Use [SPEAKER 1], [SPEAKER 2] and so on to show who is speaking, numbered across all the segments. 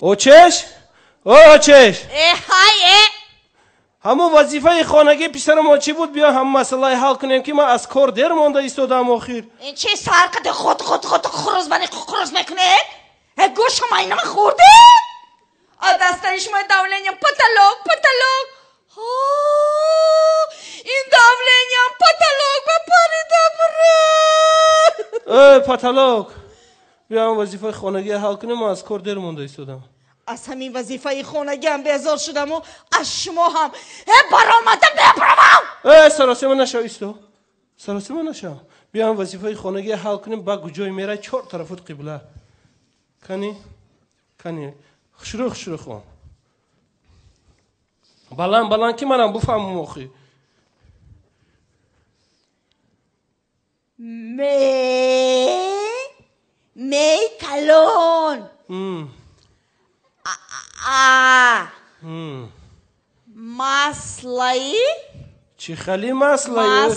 [SPEAKER 1] اوچش اوچش
[SPEAKER 2] های
[SPEAKER 1] همون وظیفه خانگی پسر ما چی بود؟ بیا هم مسئله حل کنیم که ما از کار دیر مانده ایستادم آخر.
[SPEAKER 2] این چه سرقت خود خروز میکنه؟ گوش شما اینم خورده؟ دستان شما دولنیم پتالوگ این دولنیم پتالوگ با پریده بره.
[SPEAKER 1] پتالوگ بیا هم وظیفه خانگی حل کنیم ما از کار دیر مانده ایستادم.
[SPEAKER 2] از همین وظیفه خانگی هم بیزار شدم و از شما هم برآمدم بپروم.
[SPEAKER 1] سراسی من نشو ایستو. سراسی من نشو. بیا هم وظیفه خانگی حل کنیم با گوجای میره 4 طرفت قبله. کنی شروع خون. بلند که منم بفهمم آخی.
[SPEAKER 2] می کلون. مسئله
[SPEAKER 1] چی خیلی مسئله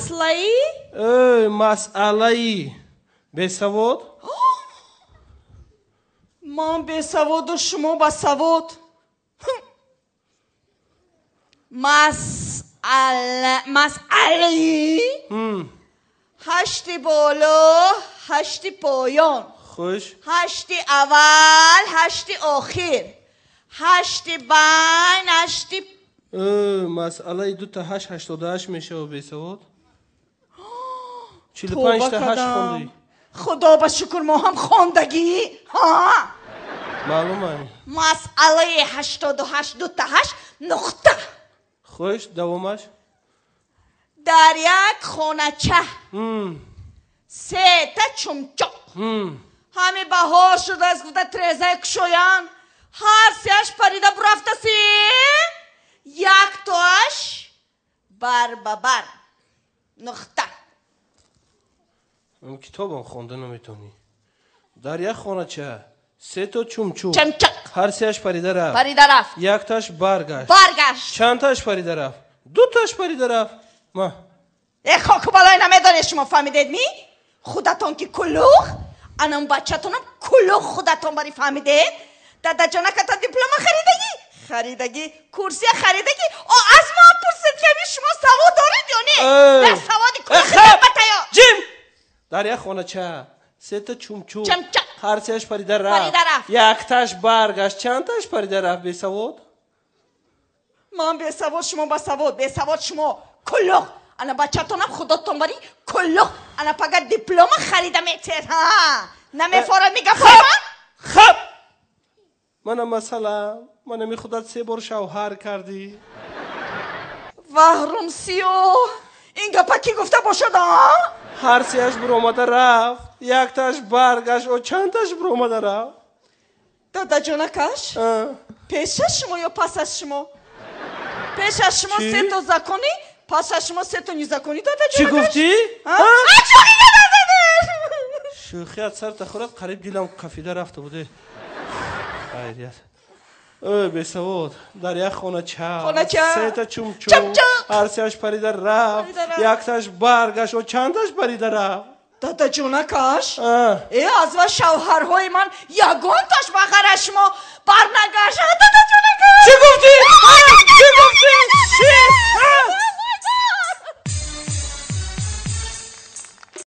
[SPEAKER 1] بسواد
[SPEAKER 2] من بسواد و شما بسواد مسئله 8 بالا 8 پایان
[SPEAKER 1] خوش
[SPEAKER 2] 8 اول 8 آخر 8 بین 8
[SPEAKER 1] مسئله 2 تا 8 88 میشه و بسواد 45 تا 8 خوندی.
[SPEAKER 2] خدا با شکر ما هم خواندگی ها
[SPEAKER 1] معلومه.
[SPEAKER 2] مسئله 88 2 تا 8 نقطه.
[SPEAKER 1] خوش دوامش
[SPEAKER 2] در یک خانچه 3 تا چمچه همه بهار شده از گفته تریزه کشویان هر سیش پریده برفته سی یک تاش بر ببر نقطه.
[SPEAKER 1] این کتاب هم خونده نمیتونی. در یک خانچه 3 تا چمچه هر سیش پریده رفت یک تاش برگشت چند تاش پریده رفت 2 تاش پریده رفت. ما
[SPEAKER 2] خاک بالای نمیدانی شما فهمیدید می؟ خودتون که کلوخ انم بچه‌تونم کلوخ خودتون باری فهمیدید؟ دادا جانا که تا دیپلم خریدگی کورسی خریدگی از ما پرسید که شما سواد دارید یا نه؟ در سوادی کلوخ بتایا
[SPEAKER 1] جیم در یک خانچه 3 تا چمچه هر سیش پریده رفت یک تاش برگشت چند تاش پریده رفت بی سواد؟
[SPEAKER 2] من بی سواد شما با سواد بی سواد شما کلوخ انا بچه‌تونم خودتون باری کلوخ انا فقط دیپلم خریدم ایتر ها نمیفارم میگم
[SPEAKER 1] خب منم مثلا منم خودت 3 بار شوهر کردی
[SPEAKER 2] وحرمسیو این گپا کی گفته باشد ها؟
[SPEAKER 1] هر سیش بر اومده رفت یک تاش برگشت و چند تاش بر اومده رفت.
[SPEAKER 2] دادا جانکش پیش از شما یا پس از شما؟ پیش از شما 3 تا زکونی پس از شما 3 تا نیزکونی دادا جانکش.
[SPEAKER 1] چی گفتی؟ شوخیت سر تخورت قریب دیلم قفیده رفته بوده. خیریت بسواد در یک خانچه 3 تا چمچه هر سیش پریده رفت یک تاش برگشت و چند تاش پریده رفت.
[SPEAKER 2] دادا جونکش از و شوهرهای من یگان تاش بخره شما برنگشت. دادا جونکش
[SPEAKER 1] چی گفتی؟